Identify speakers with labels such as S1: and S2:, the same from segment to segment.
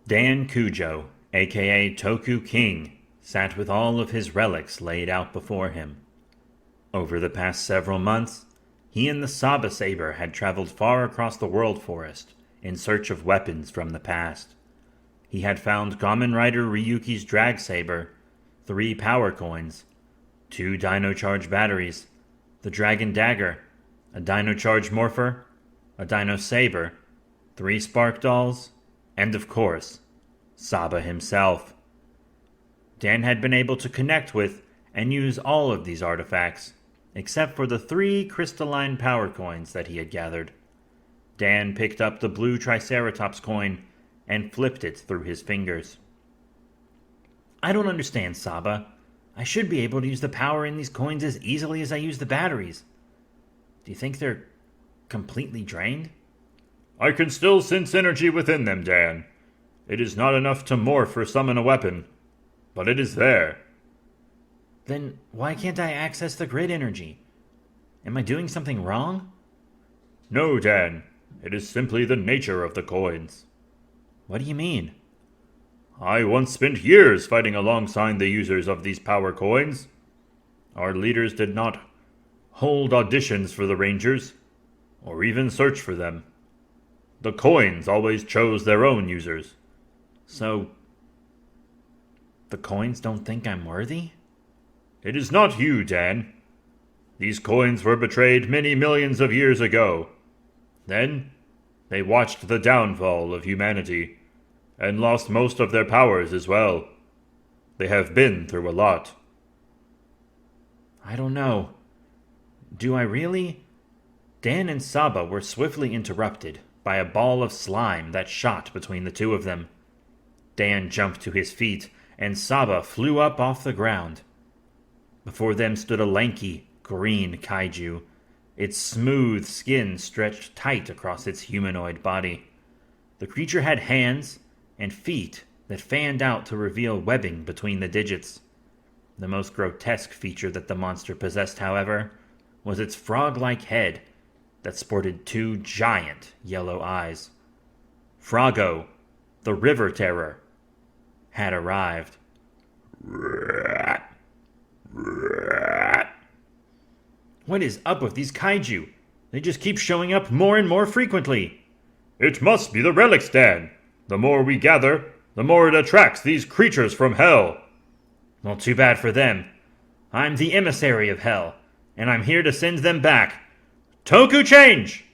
S1: Dan Kujo, aka Toku King, sat with all of his relics laid out before him. Over the past several months, he and the Saba Saber had traveled far across the world forest in search of weapons from the past. He had found Kamen Rider Ryuki's drag saber, 3 power coins, 2 Dino Charge batteries, the Dragon Dagger, a Dino Charge Morpher, a Dino Saber, 3 Spark Dolls, and of course, Saba himself. Dan had been able to connect with and use all of these artifacts, except for the 3 crystalline power coins that he had gathered. Dan picked up the blue Triceratops coin and flipped it through his fingers. I don't understand, Saba. I should be able to use the power in these coins as easily as I use the batteries. Do you think they're completely drained?
S2: I can still sense energy within them, Dan. It is not enough to morph or summon a weapon, but it is there.
S1: Then why can't I access the grid energy? Am I doing something wrong?
S2: No, Dan. It is simply the nature of the coins.
S1: What do you mean?
S2: I once spent years fighting alongside the users of these power coins. Our leaders did not hold auditions for the Rangers, or even search for them. The coins always chose their own users.
S1: So, the coins don't think I'm worthy?
S2: It is not you, Dan. These coins were betrayed many millions of years ago. Then, they watched the downfall of humanity, and lost most of their powers as well. They have been through a lot.
S1: I don't know. Do I really? Dan and Saba were swiftly interrupted by a ball of slime that shot between the two of them. Dan jumped to his feet, and Saba flew up off the ground. Before them stood a lanky, green kaiju. Its smooth skin stretched tight across its humanoid body. The creature had hands and feet that fanned out to reveal webbing between the digits. The most grotesque feature that the monster possessed, however, was its frog-like head that sported 2 giant yellow eyes. Froggo, the river terror, had arrived. What is up with these kaiju? They just keep showing up more and more frequently.
S2: It must be the relics, Dan. The more we gather, the more it attracts these creatures from hell.
S1: Well, too bad for them. I'm the emissary of hell, and I'm here to send them back. Toku change!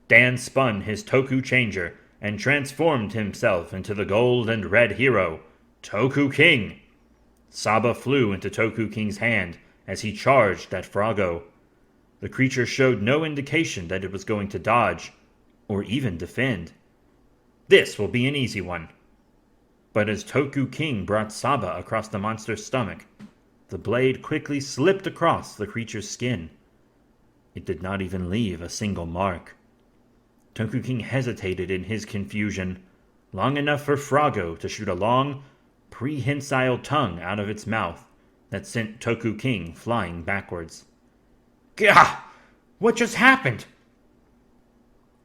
S1: Dan spun his Toku changer and transformed himself into the gold and red hero, Toku King. Saba flew into Toku King's hand as he charged at Froggo. The creature showed no indication that it was going to dodge, or even defend. This will be an easy one. But as Toku King brought Saba across the monster's stomach, the blade quickly slipped across the creature's skin. It did not even leave a single mark. Toku King hesitated in his confusion, long enough for Froggo to shoot a long, prehensile tongue out of its mouth that sent Toku King flying backwards. Gah! What just happened?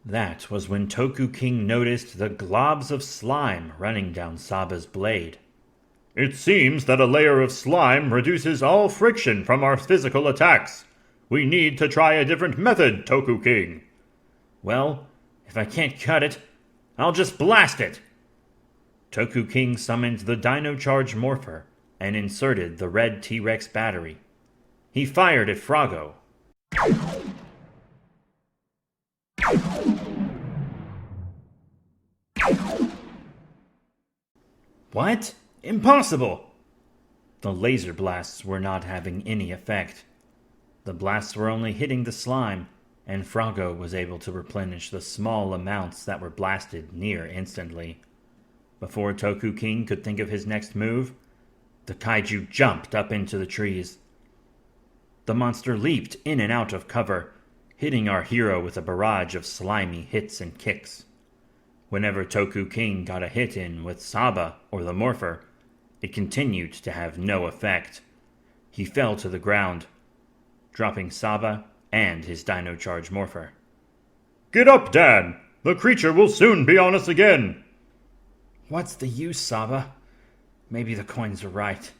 S1: That was when Toku King noticed the globs of slime running down Saba's blade.
S2: It seems that a layer of slime reduces all friction from our physical attacks. We need to try a different method, Toku King.
S1: Well, if I can't cut it, I'll just blast it. Toku King summoned the Dino Charge Morpher and inserted the red T-Rex battery. He fired at Froggo. What? Impossible! The laser blasts were not having any effect. The blasts were only hitting the slime, and Froggo was able to replenish the small amounts that were blasted near instantly. Before Toku King could think of his next move, the kaiju jumped up into the trees. The monster leaped in and out of cover, hitting our hero with a barrage of slimy hits and kicks. Whenever Toku King got a hit in with Saba or the Morpher, it continued to have no effect. He fell to the ground, dropping Saba and his Dino Charge Morpher.
S2: Get up, Dan! The creature will soon be on us again!
S1: What's the use, Saba? Maybe the coins are right.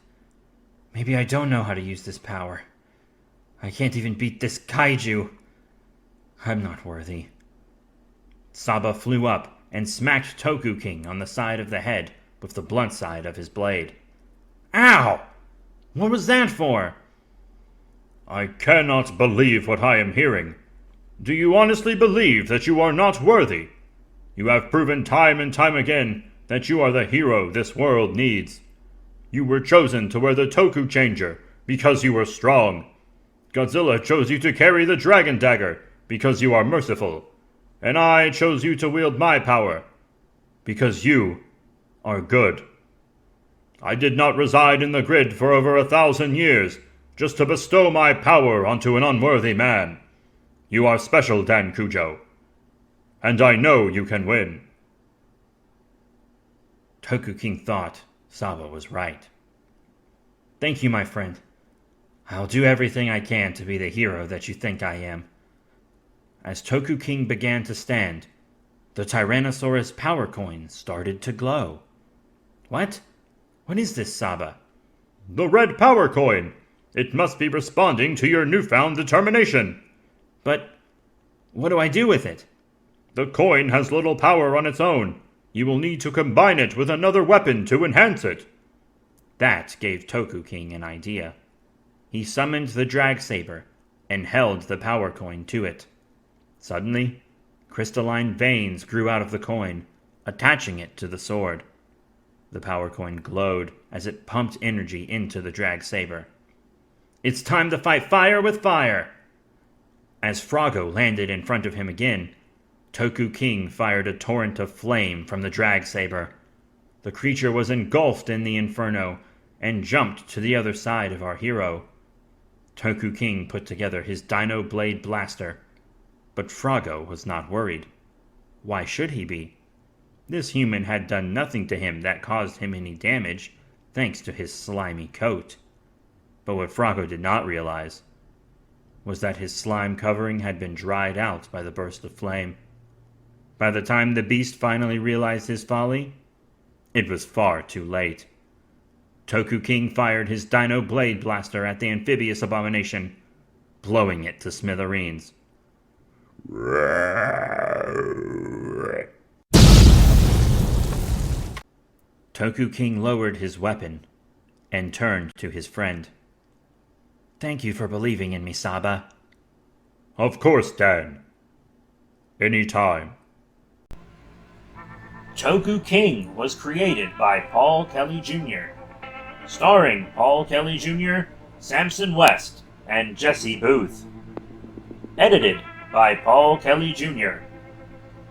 S1: Maybe I don't know how to use this power. I can't even beat this kaiju. I'm not worthy. Saba flew up and smacked Toku King on the side of the head with the blunt side of his blade. Ow! What was that for?
S2: I cannot believe what I am hearing. Do you honestly believe that you are not worthy? You have proven time and time again that you are the hero this world needs. You were chosen to wear the Toku Changer because you were strong. Godzilla chose you to carry the Dragon Dagger because you are merciful. And I chose you to wield my power because you are good. I did not reside in the grid for over 1,000 years just to bestow my power onto an unworthy man. You are special, Dan Kujo. And I know you can win.
S1: Toku King thought Saba was right. Thank you, my friend. I'll do everything I can to be the hero that you think I am. As Toku King began to stand, the Tyrannosaurus power coin started to glow. What? What is this, Saba?
S2: The red power coin. It must be responding to your newfound determination.
S1: But what do I do with it?
S2: The coin has little power on its own. You will need to combine it with another weapon to enhance it.
S1: That gave Toku King an idea. He summoned the drag saber and held the power coin to it. Suddenly, crystalline veins grew out of the coin, attaching it to the sword. The power coin glowed as it pumped energy into the drag saber. It's time to fight fire with fire! As Froggo landed in front of him again, Toku King fired a torrent of flame from the drag saber. The creature was engulfed in the inferno and jumped to the other side of our hero. Toku King put together his Dino Blade Blaster, but Froggo was not worried. Why should he be? This human had done nothing to him that caused him any damage, thanks to his slimy coat. But what Froggo did not realize was that his slime covering had been dried out by the burst of flame. By the time the beast finally realized his folly, it was far too late. Toku King fired his Dino Blade Blaster at the amphibious abomination, blowing it to smithereens. Toku King lowered his weapon and turned to his friend. Thank you for believing in me, Saba.
S2: Of course, Dan. Any time.
S1: Toku King was created by Paul Kelly Jr., starring Paul Kelly Jr., Samson West, and Jesse Booth. Edited by Paul Kelly Jr.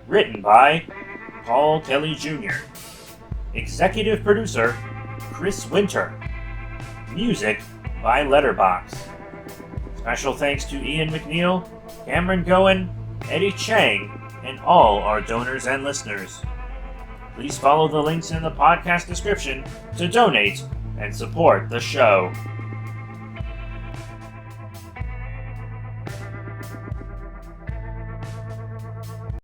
S1: Written by Paul Kelly Jr. Executive producer Chris Winter. Music by Letterbox. Special thanks to Ian McNeil, Cameron Goen, Eddie Chang, and all our donors and listeners. Please follow the links in the podcast description to donate and support the show.